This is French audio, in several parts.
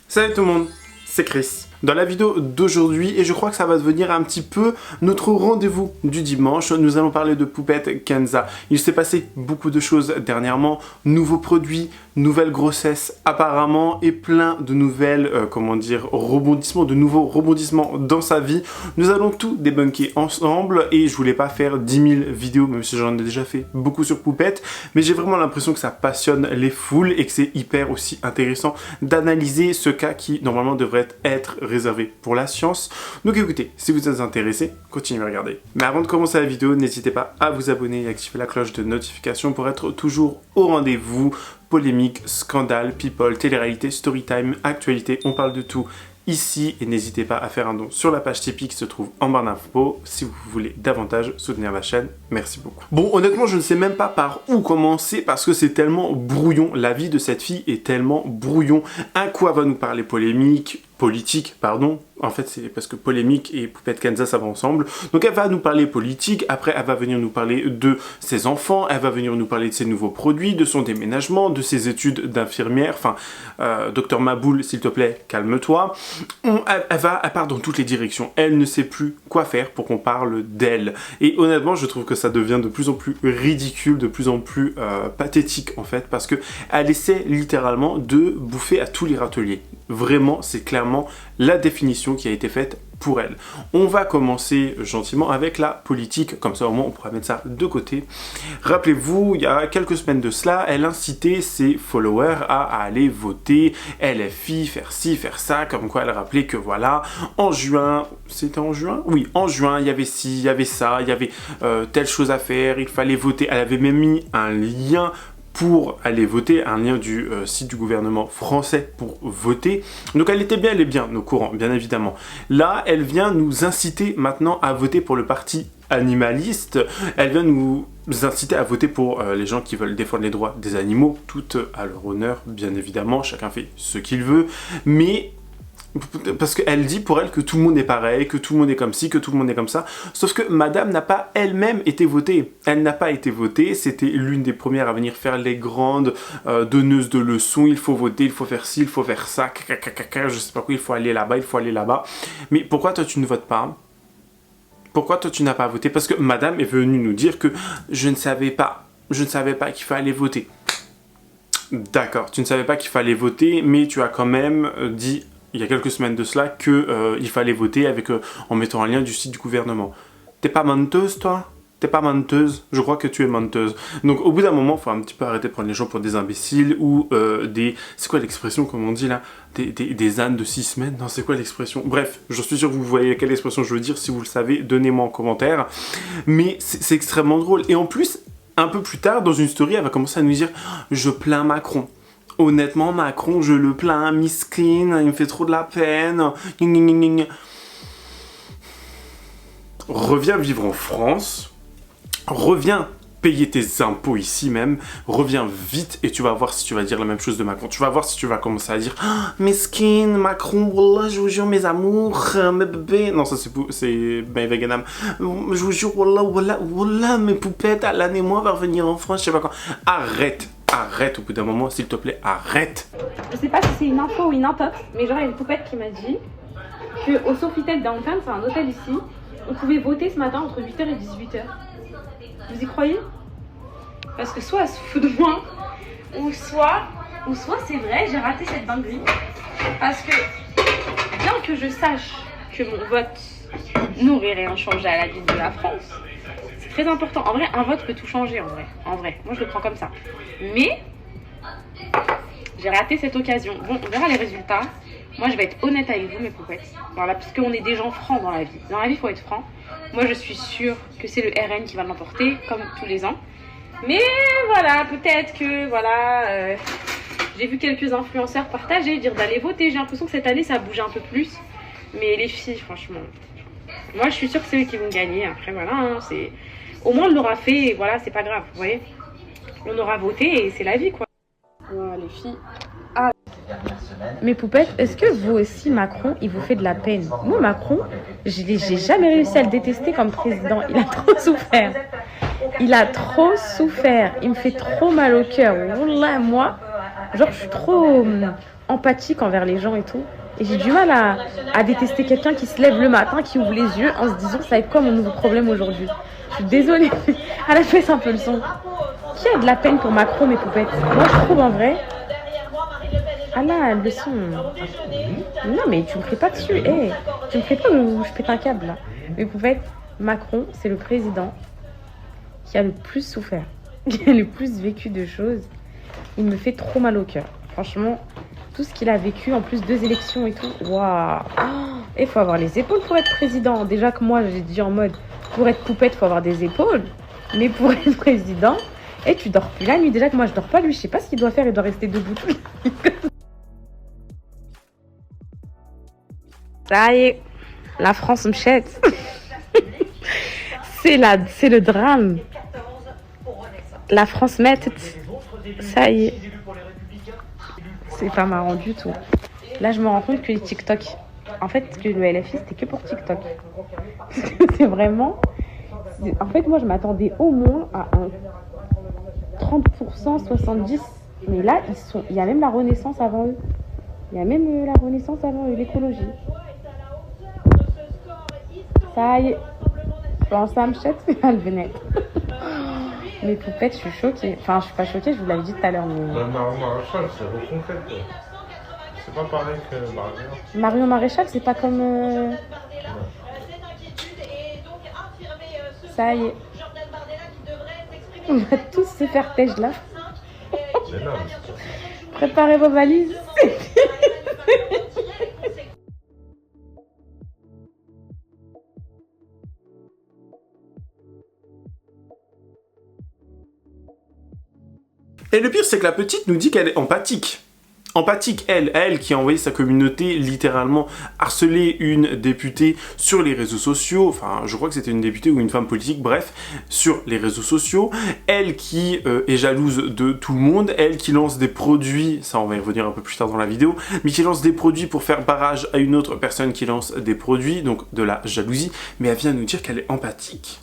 Salut tout le monde, c'est Chris. Dans la vidéo d'aujourd'hui, et je crois que ça va devenir un petit peu notre rendez-vous du dimanche, nous allons parler de Poupette Kenza. Il s'est passé beaucoup de choses dernièrement, nouveaux produits, nouvelles grossesses apparemment, et plein de nouvelles, rebondissements, de nouveaux rebondissements dans sa vie. Nous allons tout débunker ensemble, et je voulais pas faire 10 000 vidéos, même si j'en ai déjà fait beaucoup sur Poupette, mais j'ai vraiment l'impression que ça passionne les foules, et que c'est hyper aussi intéressant d'analyser ce cas qui normalement devrait être réservé pour la science. Donc écoutez, si vous êtes intéressé, continuez à regarder. Mais avant de commencer la vidéo, n'hésitez pas à vous abonner et activer la cloche de notification pour être toujours au rendez-vous. Polémique, scandale, people, télé-réalité, storytime, actualité, on parle de tout ici et n'hésitez pas à faire un don sur la page Tipeee qui se trouve en barre d'infos si vous voulez davantage soutenir la chaîne. Merci beaucoup. Bon, honnêtement, je ne sais même pas par où commencer parce que c'est tellement brouillon. La vie de cette fille est tellement brouillon. À quoi va nous parler politique, pardon. En fait, c'est parce que polémique et Poupette Kenza, ça va ensemble. Donc, elle va nous parler politique. Après, elle va venir nous parler de ses enfants. Elle va venir nous parler de ses nouveaux produits, de son déménagement, de ses études d'infirmière. Enfin, docteur Maboul, s'il te plaît, calme-toi. Elle part dans toutes les directions. Elle ne sait plus quoi faire pour qu'on parle d'elle. Et honnêtement, je trouve que ça devient de plus en plus ridicule, de plus en plus pathétique, en fait, parce que elle essaie littéralement de bouffer à tous les râteliers. Vraiment, c'est clairement la définition qui a été faite pour elle. On va commencer gentiment avec la politique, comme ça au moins on pourra mettre ça de côté. Rappelez-vous, il y a quelques semaines de cela, elle incitait ses followers à aller voter LFI, faire ci, faire ça, comme quoi elle rappelait que voilà, en juin, c'était en juin? Oui, en juin, il y avait ci, il y avait ça, il y avait telle chose à faire, il fallait voter. Elle avait même mis un lien pour aller voter, un lien du site du gouvernement français pour voter. Donc elle est bien au courant, bien évidemment. Là, elle vient nous inciter maintenant à voter pour le parti animaliste. Elle vient nous inciter à voter pour les gens qui veulent défendre les droits des animaux, tout à leur honneur, bien évidemment. Chacun fait ce qu'il veut, mais parce qu'elle dit pour elle que tout le monde est pareil, que tout le monde est comme ci, que tout le monde est comme ça. Sauf que madame n'a pas elle-même été votée. Elle n'a pas été votée. C'était l'une des premières à venir faire les grandes donneuses de leçons. Il faut voter, il faut faire ci, il faut faire ça. Je sais pas quoi, il faut aller là-bas, il faut aller là-bas. Mais pourquoi toi tu ne votes pas ? Pourquoi toi tu n'as pas voté ? Parce que madame est venue nous dire que je ne savais pas qu'il fallait voter. D'accord, tu ne savais pas qu'il fallait voter, mais tu as quand même dit il y a quelques semaines de cela qu'il fallait voter en mettant un lien du site du gouvernement. T'es pas menteuse, toi ? T'es pas menteuse ? Je crois que tu es menteuse. Donc au bout d'un moment, il faut un petit peu arrêter de prendre les gens pour des imbéciles ou des... C'est quoi l'expression, comme on dit là ? Des ânes de 6 semaines ? Non, c'est quoi l'expression ? Bref, je suis sûr que vous voyez quelle expression je veux dire. Si vous le savez, donnez-moi en commentaire. Mais c'est extrêmement drôle. Et en plus, un peu plus tard, dans une story, elle va commencer à nous dire « Je plains Macron ». Honnêtement, Macron, je le plains, miskin, il me fait trop de la peine. Reviens vivre en France, reviens payer tes impôts ici même, reviens vite et tu vas voir si tu vas dire la même chose de Macron. Tu vas voir si tu vas commencer à dire « Miskin, Macron, wallah, je vous jure mes amours, mes bébés... » Non, ça c'est ben veganam. « Je vous jure, wallah, mes poupettes, Alan et moi, on va revenir en France, je sais pas quoi. » Arrête au bout d'un moment, s'il te plaît, arrête. Je sais pas si c'est une info ou une intox, mais genre il y a une poupette qui m'a dit qu'au Sofitel Downtown, c'est un hôtel ici, on pouvait voter ce matin entre 8h et 18h. Vous y croyez? Parce que soit elle se fout de moi, ou soit c'est vrai, j'ai raté cette dinguerie. Parce que, bien que je sache que mon vote n'aurait rien changé à la vie de la France, très important. En vrai, un vote peut tout changer, en vrai. Moi, je le prends comme ça. Mais, j'ai raté cette occasion. Bon, on verra les résultats. Moi, je vais être honnête avec vous, mes poupettes. Voilà, parce qu'on est des gens francs dans la vie. Dans la vie, il faut être franc. Moi, je suis sûre que c'est le RN qui va l'emporter, comme tous les ans. Mais, voilà, peut-être que, voilà... j'ai vu quelques influenceurs partager, dire d'aller voter. J'ai l'impression que cette année, ça a bougé un peu plus. Mais les filles, franchement... Moi, je suis sûre que c'est eux qui vont gagner. Après, voilà, hein, c'est... Au moins, on l'aura fait, et voilà, c'est pas grave, vous voyez. On aura voté, et c'est la vie, quoi. Voilà, les filles. Ah. Mes poupettes, est-ce que vous aussi, Macron, il vous fait de la peine? Moi, Macron, j'ai jamais réussi à le détester comme président. Il a trop souffert. Il a trop souffert. Il me fait trop mal au cœur. Wallah, moi, Genre, je suis trop empathique envers les gens et tout. Et j'ai du mal à détester quelqu'un qui se lève le matin, qui ouvre les yeux en se disant ça va être quoi mon nouveau problème aujourd'hui. Je suis désolée. À la baisse un peu le son. Qui a de la peine pour Macron, mes poupettes? Moi, je trouve en vrai. Ah là, le son. Non, mais tu me fais pas dessus. Hey, tu me fais pas où je pète un câble là. Mes poupettes, Macron, c'est le président qui a le plus souffert, qui a le plus vécu de choses. Il me fait trop mal au cœur. Franchement, tout ce qu'il a vécu, en plus 2 élections et tout. Waouh. Il faut avoir les épaules pour être président. Déjà que moi, j'ai dit en mode, pour être poupette, il faut avoir des épaules. Mais pour être président, et tu dors plus la nuit. Déjà que moi, je dors pas. Lui, je sais pas ce qu'il doit faire. Il doit rester debout tout le temps. Ça y est, la France me chète. C'est le drame. La France met. Ça y est. C'est pas marrant du tout. Là, je me rends compte que les TikTok, en fait, que le LFI, c'était que pour TikTok. C'est vraiment... En fait, moi, je m'attendais au moins à un 30%, 70%. Mais là, il y a même la Renaissance avant eux. Il y a même la Renaissance avant eux, l'écologie. Ça y est. Quand ça me chète, elle venait. Mes poupettes, je suis choquée. Enfin, je suis pas choquée, je vous l'avais dit tout à l'heure. Mais... Marion Maréchal, c'est reconquête. C'est pas pareil que Marion. Marion Maréchal, c'est pas comme... Ça y est. On va tous se faire têche là. Préparez vos valises. Et le pire, c'est que la petite nous dit qu'elle est empathique. Empathique, elle qui a envoyé sa communauté littéralement harceler une députée sur les réseaux sociaux, enfin je crois que c'était une députée ou une femme politique, bref, sur les réseaux sociaux, elle qui est jalouse de tout le monde, elle qui lance des produits, ça on va y revenir un peu plus tard dans la vidéo, mais qui lance des produits pour faire barrage à une autre personne qui lance des produits, donc de la jalousie, mais elle vient nous dire qu'elle est empathique.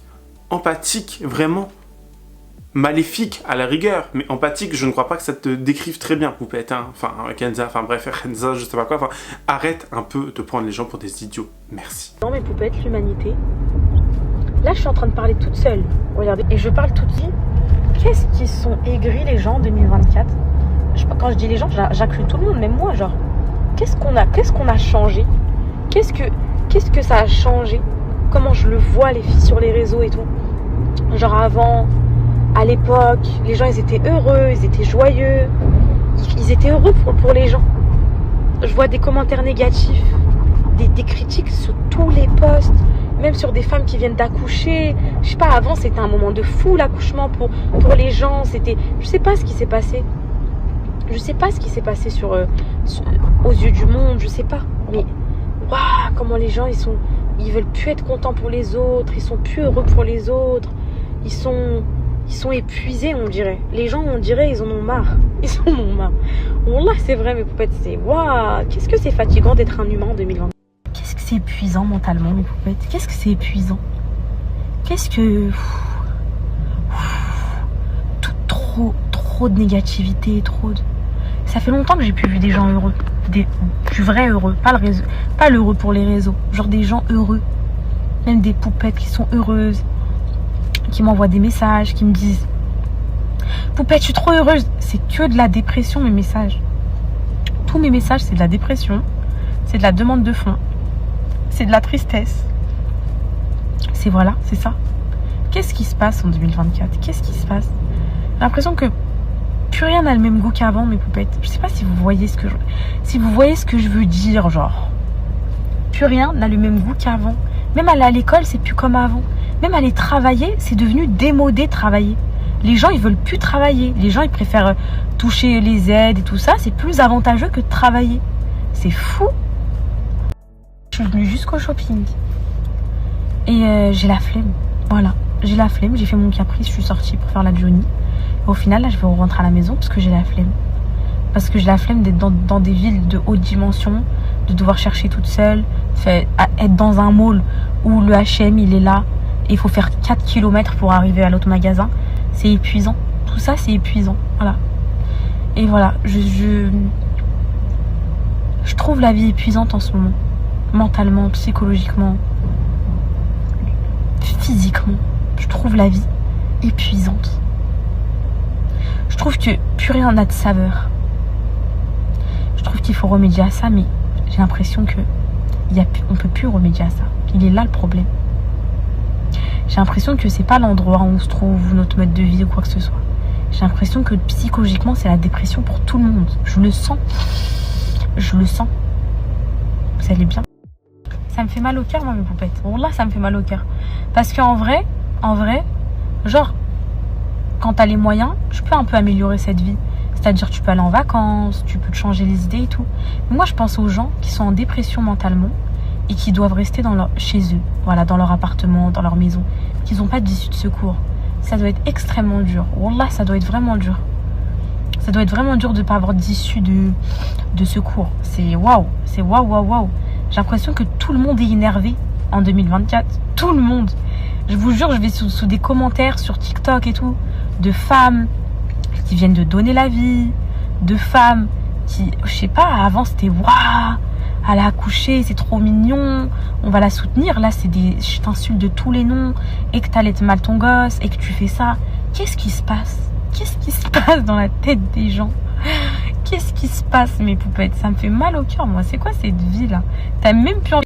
Empathique, vraiment. Maléfique à la rigueur, mais empathique, je ne crois pas que ça te décrive très bien, poupette, hein. Enfin, Kenza, enfin bref, Kenza, je sais pas quoi, enfin, arrête un peu de prendre les gens pour des idiots, merci. Dans mes poupettes, l'humanité, là je suis en train de parler toute seule, regardez, et je parle toute seule. Qu'est-ce qu'ils sont aigris les gens en 2024? Quand je dis les gens, j'inclus tout le monde, même moi, genre, qu'est-ce qu'on a changé? Qu'est-ce que ça a changé? Comment je le vois les filles sur les réseaux et tout? Genre avant... À l'époque, les gens, ils étaient heureux, ils étaient joyeux. Ils étaient heureux pour les gens. Je vois des commentaires négatifs, des critiques sur tous les posts, même sur des femmes qui viennent d'accoucher. Je sais pas, avant, c'était un moment de fou, l'accouchement pour les gens. Je sais pas ce qui s'est passé. Je sais pas ce qui s'est passé aux yeux du monde, je sais pas. Mais, waouh, comment les gens, ils veulent plus être contents pour les autres, ils sont plus heureux pour les autres. Ils sont épuisés, on dirait. Les gens, on dirait, ils en ont marre. Ils en ont marre. Wallah, c'est vrai, mes poupettes, c'est... Waouh, qu'est-ce que c'est fatigant d'être un humain en 2020. Qu'est-ce que c'est épuisant mentalement, mes poupettes. Qu'est-ce que c'est épuisant. Qu'est-ce que... Trop de négativité, Ça fait longtemps que j'ai plus vu des gens heureux. Du vrai heureux. Pas l'heureux pour les réseaux. Genre des gens heureux. Même des poupettes qui sont heureuses. Qui m'envoient des messages, qui me disent Poupette, je suis trop heureuse. C'est que de la dépression, mes messages. Tous mes messages, c'est de la dépression. C'est de la demande de fonds. C'est de la tristesse. C'est ça. Qu'est-ce qui se passe en 2024? Qu'est-ce qui se passe? J'ai l'impression que plus rien n'a le même goût qu'avant, mes poupettes. Je sais pas si vous voyez ce que je veux dire, genre. Plus rien n'a le même goût qu'avant. Même aller à l'école, c'est plus comme avant. Même aller travailler, c'est devenu démodé travailler. Les gens, ils veulent plus travailler. Les gens, ils préfèrent toucher les aides et tout ça. C'est plus avantageux que de travailler. C'est fou. Je suis venue jusqu'au shopping. Et j'ai la flemme. Voilà. J'ai la flemme. J'ai fait mon caprice. Je suis sortie pour faire la Johnny. Au final, là, je vais rentrer à la maison parce que j'ai la flemme. Parce que j'ai la flemme d'être dans des villes de haute dimension, de devoir chercher toute seule, être dans un mall où le H&M, il est là. Il faut faire 4 km pour arriver à l'autre magasin. C'est épuisant. Tout ça, c'est épuisant. Voilà. Et voilà, je trouve la vie épuisante en ce moment. Mentalement, psychologiquement, physiquement. Je trouve la vie épuisante. Je trouve que plus rien n'a de saveur. Je trouve qu'il faut remédier à ça, mais j'ai l'impression que on peut plus remédier à ça. Il est là le problème. J'ai l'impression que c'est pas l'endroit où on se trouve, notre mode de vie ou quoi que ce soit. J'ai l'impression que psychologiquement, c'est la dépression pour tout le monde. Je le sens. Je le sens. Vous allez bien? Ça me fait mal au cœur, moi, mes poupettes. Bon, là, ça me fait mal au cœur. Parce qu'en vrai, genre, quand t'as les moyens, tu peux un peu améliorer cette vie. C'est-à-dire, tu peux aller en vacances, tu peux te changer les idées et tout. Mais moi, je pense aux gens qui sont en dépression mentalement et qui doivent rester chez eux, voilà, dans leur appartement, dans leur maison, qui n'ont pas d'issue de secours. Ça doit être extrêmement dur. Wallah, ça doit être vraiment dur. Ça doit être vraiment dur de ne pas avoir d'issue de secours. C'est waouh. C'est waouh. J'ai l'impression que tout le monde est énervé en 2024. Tout le monde. Je vous jure, je vais sous des commentaires sur TikTok et tout, de femmes qui viennent de donner la vie, de femmes qui, je sais pas, avant c'était waouh, elle a accouché, c'est trop mignon, on va la soutenir. Là, je t'insulte de tous les noms, et que t'allaites mal ton gosse, et que tu fais ça. Qu'est-ce qui se passe? Qu'est-ce qui se passe dans la tête des gens? Qu'est-ce qui se passe, mes poupettes? Ça me fait mal au cœur, moi. C'est quoi cette vie-là? T'as même plus envie.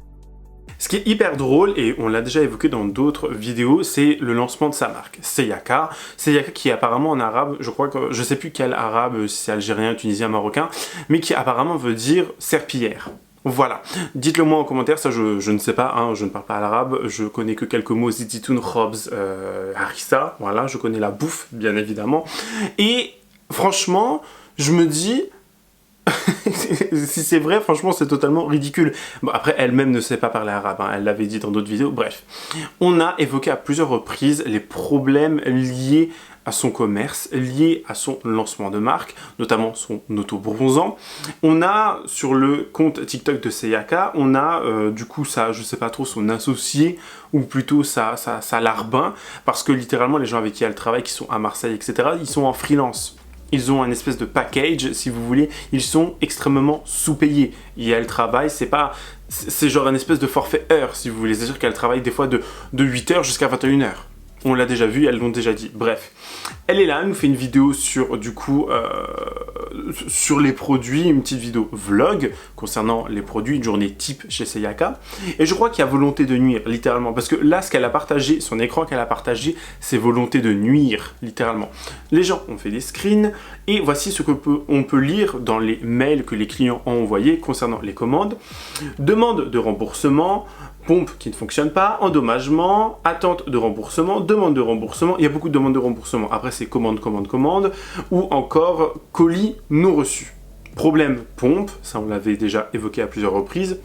Ce qui est hyper drôle, et on l'a déjà évoqué dans d'autres vidéos, c'est le lancement de sa marque, Seyaka. Seyaka qui est apparemment en arabe, je crois que, je sais plus quel arabe, si c'est algérien, tunisien, marocain, mais qui apparemment veut dire serpillière. Voilà, dites-le moi en commentaire, ça je ne sais pas, hein, je ne parle pas l'arabe, je connais que quelques mots, zititoun, khobz, harissa, voilà, je connais la bouffe, bien évidemment. Et franchement, je me dis, si c'est vrai, franchement, c'est totalement ridicule. Bon, après, elle-même ne sait pas parler arabe, hein, elle l'avait dit dans d'autres vidéos, bref. On a évoqué à plusieurs reprises les problèmes liés à son commerce, liés à son lancement de marque, notamment son auto-bronzant. On a, sur le compte TikTok de Seyaka, on a, du coup, je sais pas trop, son associé, ou plutôt sa larbin, parce que littéralement, les gens avec qui elle travaille, qui sont à Marseille, etc., ils sont en freelance. Ils ont un espèce de package, si vous voulez, ils sont extrêmement sous-payés. Et elle travaille, c'est genre un espèce de forfait heure, si vous voulez. C'est-à-dire qu'elle travaille des fois de 8h jusqu'à 21h. On l'a déjà vu, elles l'ont déjà dit. Bref, elle est là, elle nous fait une vidéo sur, du coup, sur les produits, une petite vidéo vlog concernant les produits, une journée type chez Seyaka. Et je crois qu'il y a volonté de nuire, littéralement. Parce que là, ce qu'elle a partagé, son écran qu'elle a partagé, c'est volonté de nuire, littéralement. Les gens ont fait des screens, et voici ce qu'on peut lire dans les mails que les clients ont envoyés concernant les commandes. Demande de remboursement, pompe qui ne fonctionne pas, endommagement, attente de remboursement, demande de remboursement. Il y a beaucoup de demandes de remboursement. Après, c'est commande, ou encore colis non reçu. Problème pompe, ça on l'avait déjà évoqué à plusieurs reprises.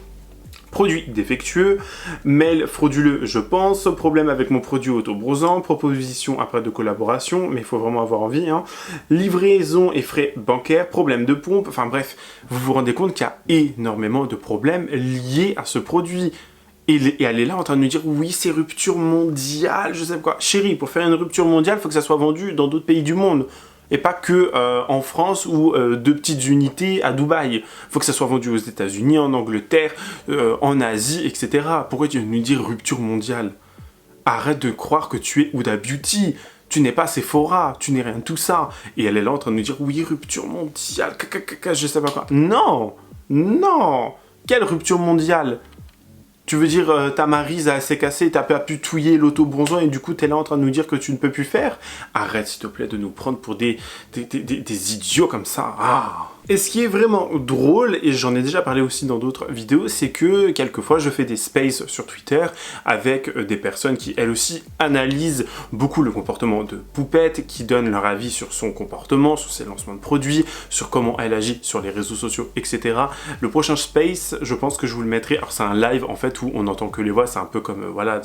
Produit défectueux, mail frauduleux je pense, problème avec mon produit auto-bronzant, proposition après de collaboration, mais il faut vraiment avoir envie, hein. Livraison et frais bancaires, problème de pompe, enfin bref, vous vous rendez compte qu'il y a énormément de problèmes liés à ce produit. Et elle est là en train de nous dire, oui, c'est rupture mondiale, je sais pas quoi. Chérie, pour faire une rupture mondiale, il faut que ça soit vendu dans d'autres pays du monde. Et pas que en France ou 2 petites unités à Dubaï. Il faut que ça soit vendu aux États-Unis, en Angleterre, en Asie, etc. Pourquoi tu viens de nous dire rupture mondiale? Arrête de croire que tu es Huda Beauty. Tu n'es pas Sephora, tu n'es rien de tout ça. Et elle est là en train de nous dire, oui, rupture mondiale, je sais pas quoi. Non, non. Quelle rupture mondiale? Tu veux dire ta maryse s'est cassée, t'as pas pu touiller l'auto-bronzant et du coup t'es là en train de nous dire que tu ne peux plus faire? Arrête s'il te plaît de nous prendre pour des idiots comme ça. Ah. Et ce qui est vraiment drôle, et j'en ai déjà parlé aussi dans d'autres vidéos, c'est que quelquefois je fais des spaces sur Twitter avec des personnes qui elles aussi analysent beaucoup le comportement de Poupette, qui donnent leur avis sur son comportement, sur ses lancements de produits, sur comment elle agit sur les réseaux sociaux, etc. Le prochain space, je pense que je vous le mettrai, alors c'est un live en fait où on n'entend que les voix, c'est un peu comme voilà,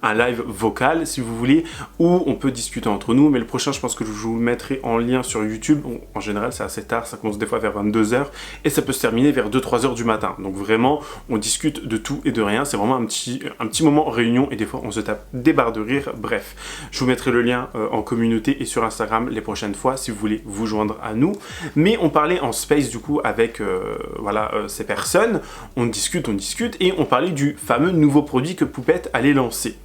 un live vocal si vous voulez, où on peut discuter entre nous, mais le prochain je pense que je vous le mettrai en lien sur YouTube. Bon, en général c'est assez tard, ça commence des fois vers vers 22 h et ça peut se terminer vers 2-3 h du matin. Donc vraiment, on discute de tout et de rien. C'est vraiment un petit moment réunion et des fois, on se tape des barres de rire. Bref, je vous mettrai le lien en communauté et sur Instagram les prochaines fois si vous voulez vous joindre à nous. Mais on parlait en space du coup avec ces personnes. On discute et on parlait du fameux nouveau produit que Poupette allait lancer.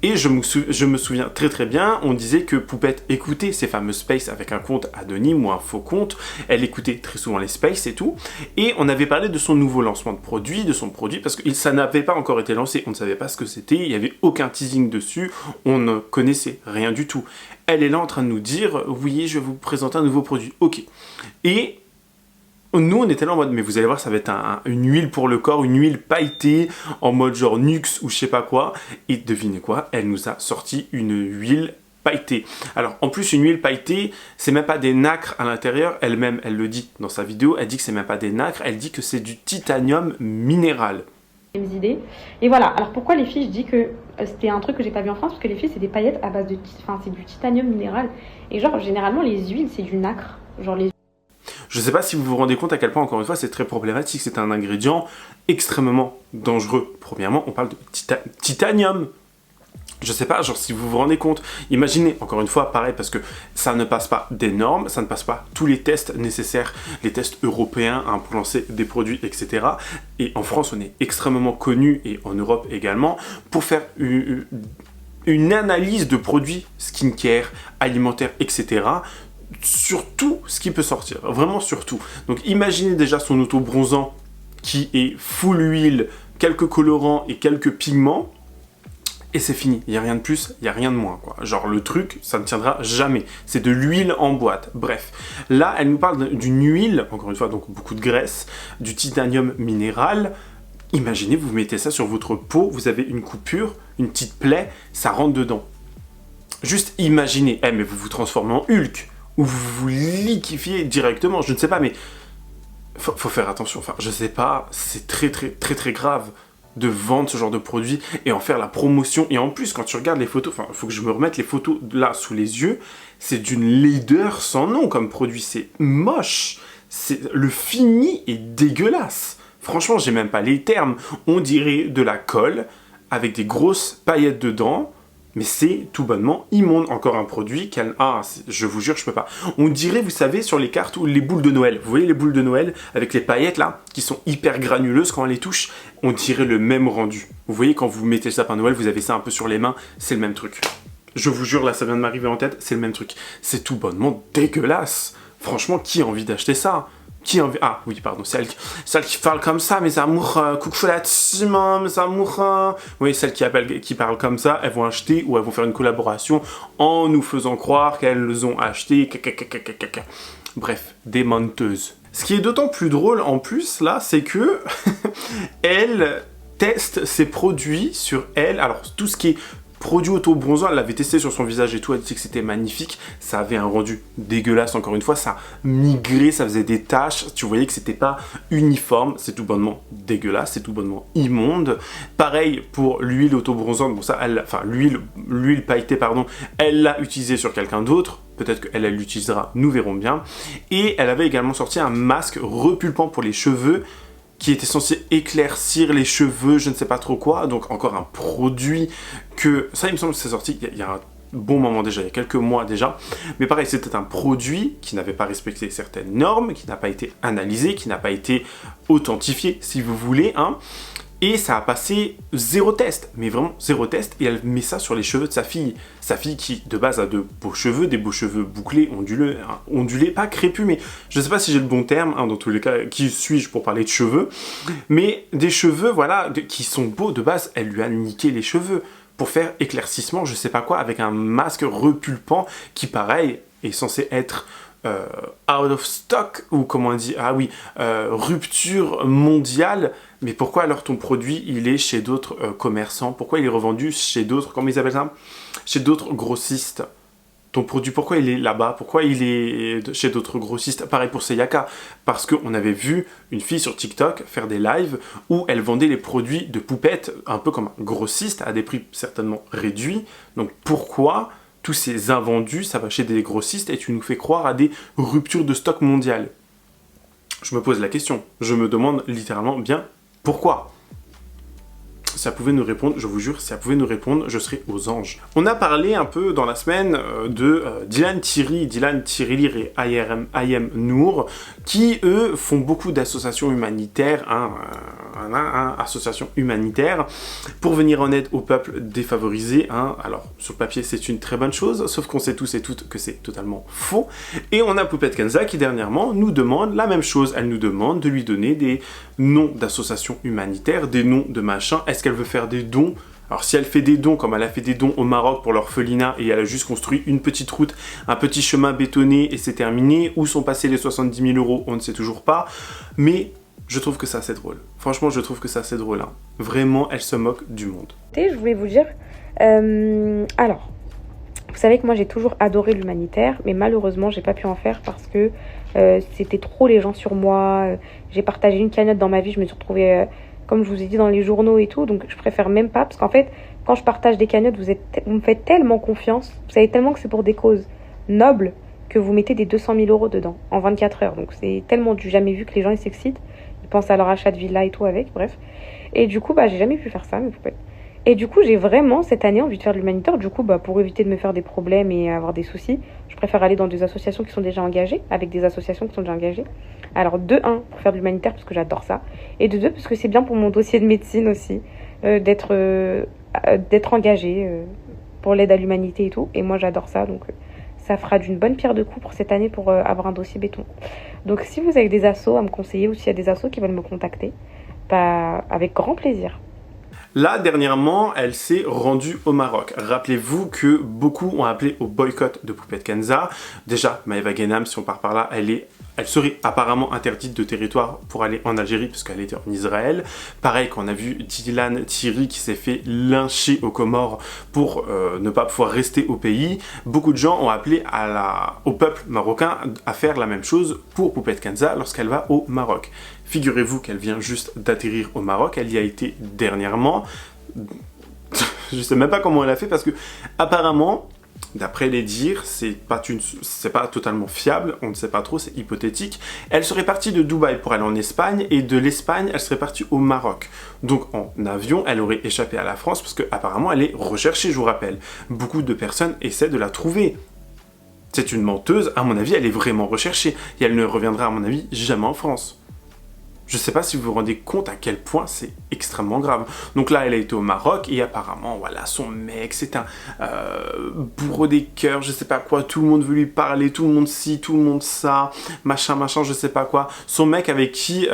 Et je me souviens très bien, on disait que Poupette écoutait ces fameux space avec un compte anonyme ou un faux compte. Elle écoutait très souvent les space et tout. Et on avait parlé de son nouveau lancement de produit, parce que ça n'avait pas encore été lancé. On ne savait pas ce que c'était, il n'y avait aucun teasing dessus, on ne connaissait rien du tout. Elle est là en train de nous dire, oui, je vais vous présenter un nouveau produit. Ok. Et nous, on était là en mode, mais vous allez voir, ça va être une huile pour le corps, une huile pailletée, en mode genre Nux ou je sais pas quoi. Et devinez quoi, elle nous a sorti une huile pailletée. Alors, en plus, une huile pailletée, c'est même pas des nacres à l'intérieur. Elle-même, elle le dit dans sa vidéo, elle dit que c'est même pas des nacres, elle dit que c'est du titanium minéral. Mes idées. Et voilà, alors pourquoi les filles, je dis que c'était un truc que j'ai pas vu en France, parce que les filles, c'est des paillettes à base de... Enfin, c'est du titanium minéral. Et genre, généralement, les huiles, c'est du nacre. Genre les... Je sais pas si vous vous rendez compte à quel point, encore une fois, c'est très problématique. C'est un ingrédient extrêmement dangereux. Premièrement, on parle de titanium. Je sais pas, genre si vous vous rendez compte, imaginez, encore une fois, pareil, parce que ça ne passe pas des normes, ça ne passe pas tous les tests nécessaires, les tests européens pour lancer des produits, etc. Et en France, on est extrêmement connu, et en Europe également, pour faire une analyse de produits skincare, alimentaires, etc., sur tout ce qui peut sortir, vraiment sur tout. Donc imaginez déjà son auto-bronzant qui est full huile, quelques colorants et quelques pigments, et c'est fini, il n'y a rien de plus, il n'y a rien de moins, quoi. Genre le truc, ça ne tiendra jamais, c'est de l'huile en boîte, bref. Là, elle nous parle d'une huile, encore une fois, donc beaucoup de graisse, du titanium minéral. Imaginez, vous mettez ça sur votre peau, vous avez une coupure, une petite plaie, ça rentre dedans. Juste imaginez, mais vous vous transformez en Hulk, ou vous vous liquéfiez directement, je ne sais pas, mais faut faire attention, enfin, je sais pas, c'est très grave de vendre ce genre de produit et en faire la promotion. Et en plus, quand tu regardes les photos, enfin, il faut que je me remette les photos là sous les yeux, c'est d'une laideur sans nom comme produit, c'est moche, le fini est dégueulasse. Franchement, j'ai même pas les termes, on dirait de la colle avec des grosses paillettes dedans. Mais c'est tout bonnement immonde. Encore un produit je vous jure, je peux pas. On dirait, vous savez, sur les cartes ou les boules de Noël. Vous voyez les boules de Noël avec les paillettes là, qui sont hyper granuleuses quand on les touche. On dirait le même rendu. Vous voyez, quand vous mettez le sapin de Noël, vous avez ça un peu sur les mains. C'est le même truc. Je vous jure, là, ça vient de m'arriver en tête. C'est le même truc. C'est tout bonnement dégueulasse. Franchement, qui a envie d'acheter ça ? Qui a envie... Ah oui, pardon, celle qui parle comme ça, mes amours, coucou la team, mes amours. Oui, celles qui parlent comme ça, elles vont acheter ou elles vont faire une collaboration en nous faisant croire qu'elles ont acheté. Bref, des menteuses. Ce qui est d'autant plus drôle en plus, là, c'est que elle teste ses produits sur elle. Alors, tout ce qui est produit auto-bronzant, elle l'avait testé sur son visage et tout, elle dit que c'était magnifique, ça avait un rendu dégueulasse, encore une fois, ça migrait, ça faisait des taches, tu voyais que c'était pas uniforme, c'est tout bonnement dégueulasse, c'est tout bonnement immonde. Pareil pour l'huile auto-bronzante, bon ça, l'huile pailletée, pardon, elle l'a utilisée sur quelqu'un d'autre, peut-être qu'elle l'utilisera, nous verrons bien. Et elle avait également sorti un masque repulpant pour les cheveux, qui était censé éclaircir les cheveux, je ne sais pas trop quoi, donc encore un produit que... Ça, il me semble que c'est sorti il y a un bon moment déjà, il y a quelques mois déjà, mais pareil, c'était un produit qui n'avait pas respecté certaines normes, qui n'a pas été analysé, qui n'a pas été authentifié, si vous voulez, hein. Et ça a passé 0 test, mais vraiment 0 test, et elle met ça sur les cheveux de sa fille. Sa fille qui, de base, a de beaux cheveux, des beaux cheveux bouclés, ondulés, pas crépus, mais je ne sais pas si j'ai le bon terme, hein, dans tous les cas, qui suis-je pour parler de cheveux, mais des cheveux, voilà, qui sont beaux, de base, elle lui a niqué les cheveux pour faire éclaircissement, je sais pas quoi, avec un masque repulpant qui, pareil, est censé être... out of stock, ou comment on dit, ah oui, rupture mondiale. Mais pourquoi alors ton produit il est chez d'autres commerçants? Pourquoi il est revendu chez d'autres, comment ils appellent ça, chez d'autres grossistes? Ton produit, pourquoi il est là-bas? Pourquoi il est chez d'autres grossistes? Pareil pour Sayaka, parce qu'on avait vu une fille sur TikTok faire des lives où elle vendait les produits de Poupette un peu comme un grossiste à des prix certainement réduits. Donc pourquoi tous ces invendus, ça va chez des grossistes et tu nous fais croire à des ruptures de stock mondiales? Je me pose la question. Je me demande littéralement bien pourquoi. Si elle pouvait nous répondre, je vous jure, si elle pouvait nous répondre, je serais aux anges. On a parlé un peu dans la semaine de Dylan Tirili et IM Noor, qui eux font beaucoup d'associations humanitaires, associations humanitaires, pour venir en aide au peuple défavorisé. Alors, sur le papier, c'est une très bonne chose, sauf qu'on sait tous et toutes que c'est totalement faux. Et on a Poupette Kenza qui, dernièrement, nous demande la même chose. Elle nous demande de lui donner des noms d'associations humanitaires, des noms de machins. Est-ce qu'elle veut faire des dons? Alors si elle fait des dons, comme elle a fait des dons au Maroc pour l'orphelinat et elle a juste construit une petite route, un petit chemin bétonné et c'est terminé, où sont passés les 70 000 €, on ne sait toujours pas, mais je trouve que c'est assez drôle. Franchement, je trouve que c'est assez drôle. Vraiment, elle se moque du monde. Je voulais vous dire, alors, vous savez que moi j'ai toujours adoré l'humanitaire, mais malheureusement j'ai pas pu en faire parce que c'était trop les gens sur moi. J'ai partagé une cagnotte dans ma vie, je me suis retrouvée... comme je vous ai dit dans les journaux et tout, donc je préfère même pas, parce qu'en fait, quand je partage des cagnottes, vous me faites tellement confiance, vous savez tellement que c'est pour des causes nobles, que vous mettez des 200 000 € dedans, en 24 heures, donc c'est tellement du jamais vu que les gens ils s'excitent, ils pensent à leur achat de villa et tout avec, bref, et du coup, j'ai jamais pu faire ça, mais et du coup, j'ai vraiment, cette année, envie de faire de l'humanitaire, du coup, pour éviter de me faire des problèmes et avoir des soucis, je préfère aller dans des associations qui sont déjà engagées, avec des associations qui sont déjà engagées. Alors, de 1, pour faire de l'humanitaire, parce que j'adore ça. Et de 2, parce que c'est bien pour mon dossier de médecine aussi, d'être engagée pour l'aide à l'humanité et tout. Et moi, j'adore ça, donc ça fera d'une bonne pierre deux coups pour cette année pour avoir un dossier béton. Donc, si vous avez des assos à me conseiller ou s'il y a des assos qui veulent me contacter, avec grand plaisir. Là, dernièrement, elle s'est rendue au Maroc. Rappelez-vous que beaucoup ont appelé au boycott de Poupette Kenza. Déjà, Maëva Guénam, si on part par là, elle serait apparemment interdite de territoire pour aller en Algérie puisqu'elle était en Israël. Pareil qu'on a vu Dylan Tirili qui s'est fait lyncher aux Comores pour ne pas pouvoir rester au pays. Beaucoup de gens ont appelé au peuple marocain à faire la même chose pour Poupette Kenza lorsqu'elle va au Maroc. Figurez-vous qu'elle vient juste d'atterrir au Maroc, elle y a été dernièrement. Je sais même pas comment elle a fait parce que apparemment, d'après les dires, c'est pas totalement fiable, on ne sait pas trop, c'est hypothétique. Elle serait partie de Dubaï pour aller en Espagne et de l'Espagne, elle serait partie au Maroc. Donc en avion, elle aurait échappé à la France parce qu'apparemment elle est recherchée, je vous rappelle. Beaucoup de personnes essaient de la trouver. C'est une menteuse, à mon avis, elle est vraiment recherchée et elle ne reviendra à mon avis jamais en France. Je ne sais pas si vous vous rendez compte à quel point c'est extrêmement grave. Donc là, elle a été au Maroc et apparemment, voilà, son mec, c'est un bourreau des cœurs, je sais pas quoi. Tout le monde veut lui parler, tout le monde ci, tout le monde ça, machin, je sais pas quoi. Son mec avec qui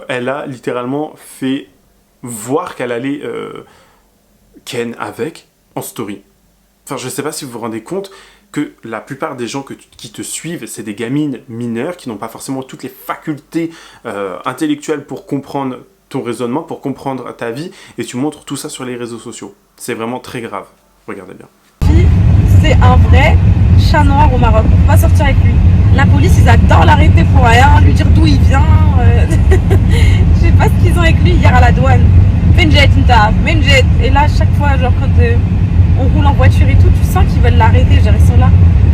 elle a littéralement fait voir qu'elle allait ken avec en story. Enfin, je sais pas si vous vous rendez compte que la plupart des gens qui te suivent, c'est des gamines mineures qui n'ont pas forcément toutes les facultés intellectuelles pour comprendre ton raisonnement, pour comprendre ta vie, et tu montres tout ça sur les réseaux sociaux. C'est vraiment très grave. Regardez bien. C'est un vrai chat noir au Maroc. On peut pas sortir avec lui. La police, ils adorent l'arrêter pour rien, lui dire d'où il vient. Je sais pas ce qu'ils ont avec lui hier à la douane. Menjet, Menjet. Et là, chaque fois, genre quand on roule en voiture et tout, tu sens qu'ils veulent l'arrêter, genre ils sont là.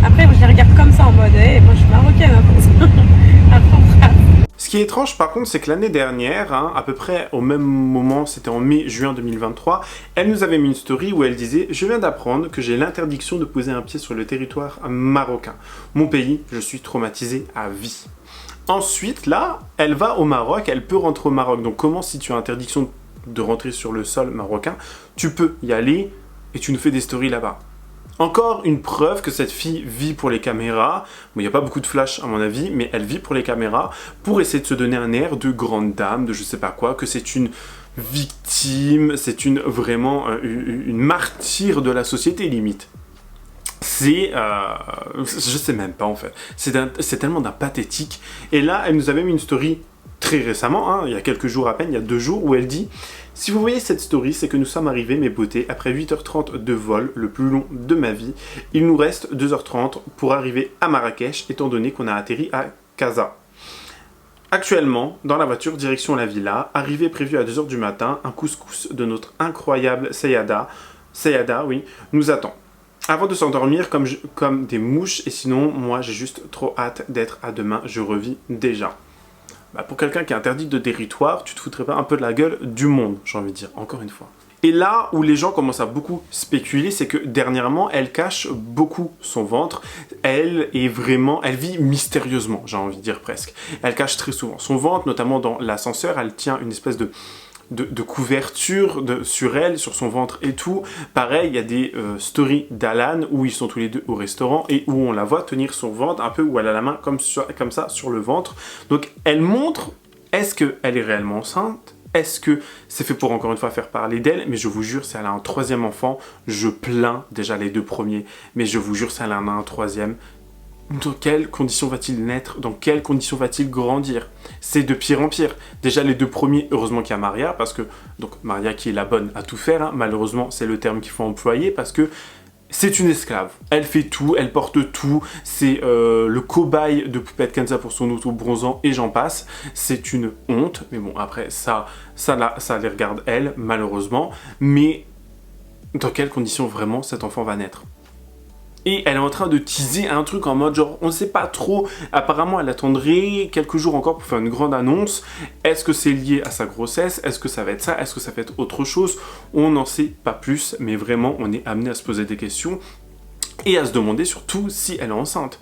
Après, je les regarde comme ça en mode, moi je suis marocaine. Ce qui est étrange par contre, c'est que l'année dernière, à peu près au même moment, c'était en mai-juin 2023, elle nous avait mis une story où elle disait « Je viens d'apprendre que j'ai l'interdiction de poser un pied sur le territoire marocain. Mon pays, je suis traumatisée à vie. » Ensuite, là, elle va au Maroc, elle peut rentrer au Maroc. Donc comment, si tu as interdiction de rentrer sur le sol marocain, tu peux y aller et tu nous fais des stories là-bas. Encore une preuve que cette fille vit pour les caméras. Bon, il n'y a pas beaucoup de flash à mon avis, mais elle vit pour les caméras pour essayer de se donner un air de grande dame, de je sais pas quoi, que c'est une victime, c'est vraiment une martyre de la société limite. Je sais même pas en fait. C'est tellement d'un pathétique. Et là, elle nous avait mis une story très récemment, il y a quelques jours à peine, il y a 2 jours, où elle dit « Si vous voyez cette story, c'est que nous sommes arrivés, mes beautés, après 8h30 de vol, le plus long de ma vie. Il nous reste 2h30 pour arriver à Marrakech, étant donné qu'on a atterri à Casa. Actuellement, dans la voiture, direction la villa, arrivée prévue à 2h du matin, un couscous de notre incroyable Sayada, oui, nous attend. Avant de s'endormir comme des mouches, et sinon, moi, j'ai juste trop hâte d'être à demain, je revis déjà. » Bah, pour quelqu'un qui est interdit de territoire, tu te foutrais pas un peu de la gueule du monde, j'ai envie de dire, encore une fois. Et là où les gens commencent à beaucoup spéculer, c'est que dernièrement, elle cache beaucoup son ventre. Elle vit mystérieusement, j'ai envie de dire presque. Elle cache très souvent son ventre, notamment dans l'ascenseur. Elle tient une espèce de couverture sur elle, sur son ventre et tout. Pareil, il y a des stories d'Alan où ils sont tous les deux au restaurant et où on la voit tenir son ventre un peu, où elle a la main comme ça sur le ventre. Donc elle montre, est-ce qu'elle est réellement enceinte ? Est-ce que c'est fait pour encore une fois faire parler d'elle? Mais je vous jure, si elle a un troisième enfant, je plains déjà les deux premiers. Mais je vous jure, si elle en a un troisième, dans quelles conditions va-t-il naître? Dans quelles conditions va-t-il grandir? C'est de pire en pire. Déjà les deux premiers, heureusement qu'il y a Maria, parce que, donc Maria qui est la bonne à tout faire, hein, malheureusement c'est le terme qu'il faut employer, parce que c'est une esclave. Elle fait tout, elle porte tout, c'est le cobaye de Poupette Kenza pour son auto-bronzant et j'en passe. C'est une honte, mais bon après ça les regarde elle, malheureusement. Mais dans quelles conditions vraiment cet enfant va naître? Et elle est en train de teaser un truc en mode genre, on ne sait pas trop, apparemment elle attendrait quelques jours encore pour faire une grande annonce. Est-ce que c'est lié à sa grossesse? Est-ce que ça va être ça? Est-ce que ça va être autre chose? On n'en sait pas plus, mais vraiment on est amené à se poser des questions et à se demander surtout si elle est enceinte.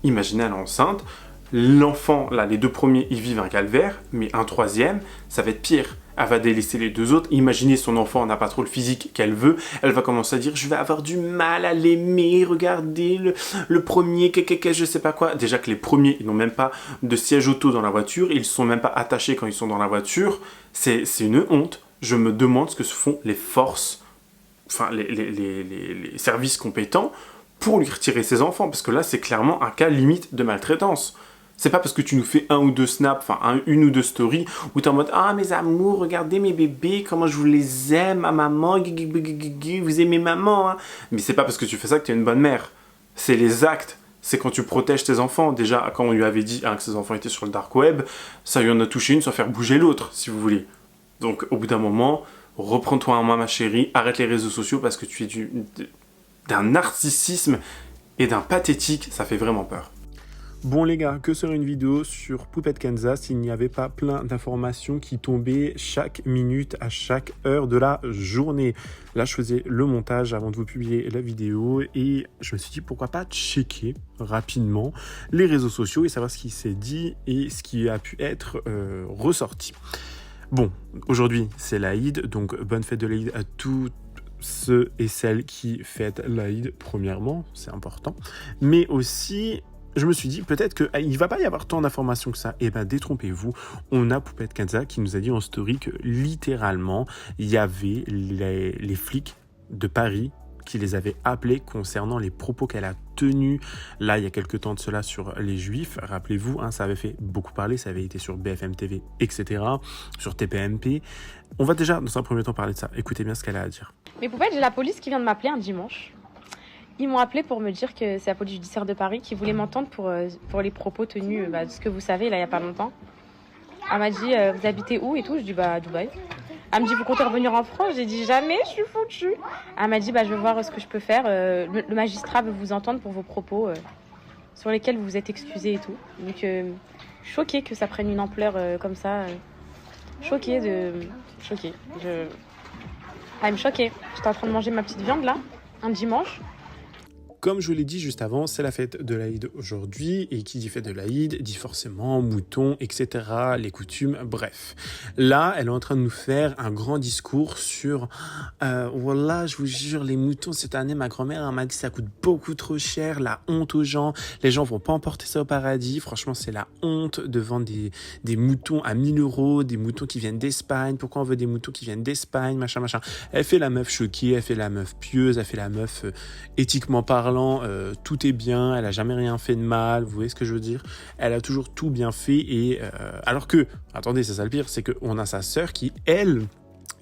Imaginez elle est enceinte, l'enfant, là les deux premiers ils vivent un calvaire, mais un troisième, ça va être pire. Elle va délaisser les deux autres. Imaginez son enfant n'a pas trop le physique qu'elle veut. Elle va commencer à dire « Je vais avoir du mal à l'aimer. Regardez le premier, je sais pas quoi. » Déjà que les premiers, ils n'ont même pas de siège auto dans la voiture. Ils ne sont même pas attachés quand ils sont dans la voiture. C'est une honte. Je me demande ce que se font les forces, enfin les services compétents pour lui retirer ses enfants. Parce que là, c'est clairement un cas limite de maltraitance. C'est pas parce que tu nous fais un ou deux snaps, enfin une ou deux stories, où t'es en mode « Ah mes amours, regardez mes bébés, comment je vous les aime, ma maman, vous aimez maman hein. » Mais c'est pas parce que tu fais ça que t'es une bonne mère. C'est les actes, c'est quand tu protèges tes enfants. Déjà, quand on lui avait dit que ses enfants étaient sur le dark web, ça lui en a touché une sans faire bouger l'autre, si vous voulez. Donc au bout d'un moment, reprends-toi en main ma chérie, arrête les réseaux sociaux parce que tu es d'un narcissisme et d'un pathétique, ça fait vraiment peur. Bon les gars, que serait une vidéo sur Poupette Kenza s'il n'y avait pas plein d'informations qui tombaient chaque minute, à chaque heure de la journée? Là, je faisais le montage avant de vous publier la vidéo et je me suis dit pourquoi pas checker rapidement les réseaux sociaux et savoir ce qui s'est dit et ce qui a pu être ressorti. Bon, aujourd'hui c'est l'Aïd, donc bonne fête de l'Aïd à tous ceux et celles qui fêtent l'Aïd premièrement, c'est important, mais aussi... Je me suis dit, peut-être qu'il ne va pas y avoir tant d'informations que ça. Eh bien, détrompez-vous, on a Poupette Kenza qui nous a dit en story que littéralement, il y avait les flics de Paris qui les avaient appelés concernant les propos qu'elle a tenus là, il y a quelques temps de cela sur les Juifs. Rappelez-vous, ça avait fait beaucoup parler, ça avait été sur BFM TV, etc., sur TPMP. On va déjà, dans un premier temps, parler de ça. Écoutez bien ce qu'elle a à dire. Mais Poupette, j'ai la police qui vient de m'appeler un dimanche. Ils m'ont appelé pour me dire que c'est la police judiciaire de Paris qui voulait m'entendre pour les propos tenus de ce que vous savez, là, il n'y a pas longtemps. Elle m'a dit, vous habitez où et tout? Je dis, à Dubaï. Elle me dit, vous comptez revenir en France? J'ai dit, jamais, je suis foutue. Elle m'a dit, je vais voir ce que je peux faire. Le magistrat veut vous entendre pour vos propos sur lesquels vous vous êtes excusé et tout. Donc, choquée que ça prenne une ampleur comme ça. Choquée. Elle me choquait. J'étais en train de manger ma petite viande, là, un dimanche. Comme je vous l'ai dit juste avant, c'est la fête de l'Aïd aujourd'hui, et qui dit fête de l'Aïd dit forcément mouton, etc., les coutumes, bref. Là, elle est en train de nous faire un grand discours sur voilà, je vous jure, les moutons cette année, ma grand-mère m'a dit que ça coûte beaucoup trop cher, la honte aux gens, les gens vont pas emporter ça au paradis, franchement c'est la honte de vendre des moutons à 1000 €, des moutons qui viennent d'Espagne, pourquoi on veut des moutons qui viennent d'Espagne, machin. Elle fait la meuf choquée, elle fait la meuf pieuse, elle fait la meuf éthiquement parlant, tout est bien, elle a jamais rien fait de mal, vous voyez ce que je veux dire? Elle a toujours tout bien fait et alors que, attendez, c'est ça le pire, c'est qu'on a sa sœur qui, elle,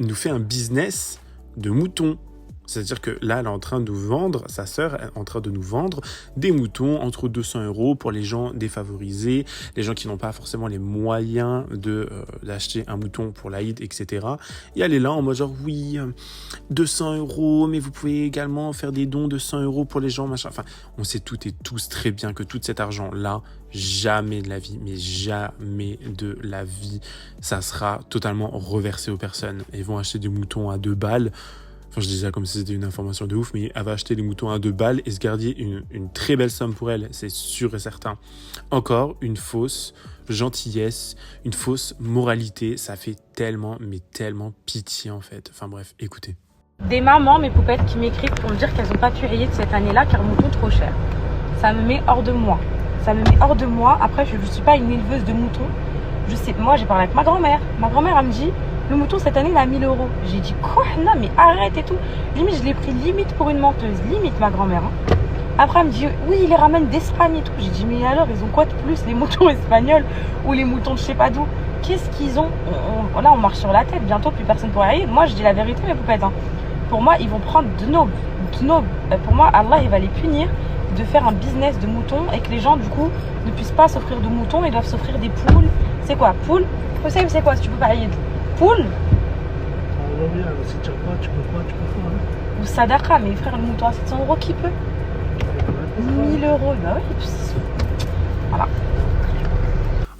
nous fait un business de moutons. C'est-à-dire que là, elle est en train de nous vendre, sa sœur est en train de nous vendre des moutons entre 200 € pour les gens défavorisés, les gens qui n'ont pas forcément les moyens d'acheter un mouton pour l'Aïd, etc. Et elle est là en mode genre, oui, 200 €, mais vous pouvez également faire des dons de 100 € pour les gens, machin. Enfin, on sait toutes et tous très bien que tout cet argent-là, jamais de la vie, mais jamais de la vie, ça sera totalement reversé aux personnes. Ils vont acheter des moutons à 2 balles. Enfin, je dis ça comme si c'était une information de ouf, mais elle va acheter des moutons à 2 balles et se garder une très belle somme pour elle, c'est sûr et certain. Encore une fausse gentillesse, une fausse moralité, ça fait tellement, mais tellement pitié en fait. Enfin bref, écoutez. Des mamans, mes poupettes, qui m'écrivent pour me dire qu'elles n'ont pas pu rayer de cette année-là car le mouton trop cher. Ça me met hors de moi. Ça me met hors de moi. Après, je ne suis pas une éleveuse de moutons. Je sais, moi, j'ai parlé avec ma grand-mère. Ma grand-mère, elle me dit, le mouton cette année, il est à 1 000 €. J'ai dit, quoi? Non, mais arrête et tout. Limite, je l'ai pris limite pour une menteuse. Limite, ma grand-mère. Hein. Après, elle me dit, oui, il les ramène d'Espagne et tout. J'ai dit, mais alors, ils ont quoi de plus, les moutons espagnols ou les moutons de je sais pas d'où? Qu'est-ce qu'ils ont? Là, on marche sur la tête. Bientôt, plus personne pourra rayer. Moi, je dis la vérité, mes poupettes. Hein. Pour moi, ils vont prendre de nob. Pour moi, Allah, il va les punir de faire un business de moutons et que les gens, du coup, ne puissent pas s'offrir de moutons et doivent s'offrir des poules. C'est quoi? Poules? Vous savez, c'est quoi si tu peux pas rayer? Poules? Si tu peux pas, tu peux pas. Ou sadaqa, mais frère, le mouton à 700 € qui peut? 1 000 €, bah oui. Voilà.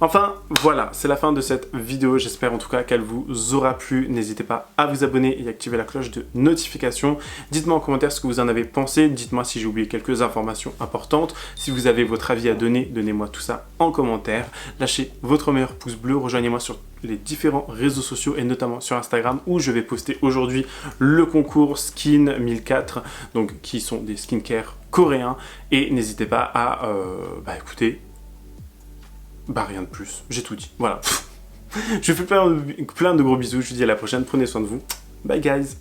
Enfin, voilà, c'est la fin de cette vidéo. J'espère en tout cas qu'elle vous aura plu. N'hésitez pas à vous abonner et activer la cloche de notification. Dites-moi en commentaire ce que vous en avez pensé. Dites-moi si j'ai oublié quelques informations importantes. Si vous avez votre avis à donner, donnez-moi tout ça en commentaire. Lâchez votre meilleur pouce bleu. Rejoignez-moi sur les différents réseaux sociaux et notamment sur Instagram où je vais poster aujourd'hui le concours Skin 1004, donc qui sont des skincare coréens. Et n'hésitez pas à écouter. Rien de plus, j'ai tout dit, voilà. Je vous fais plein de gros bisous, je vous dis à la prochaine, prenez soin de vous, bye guys.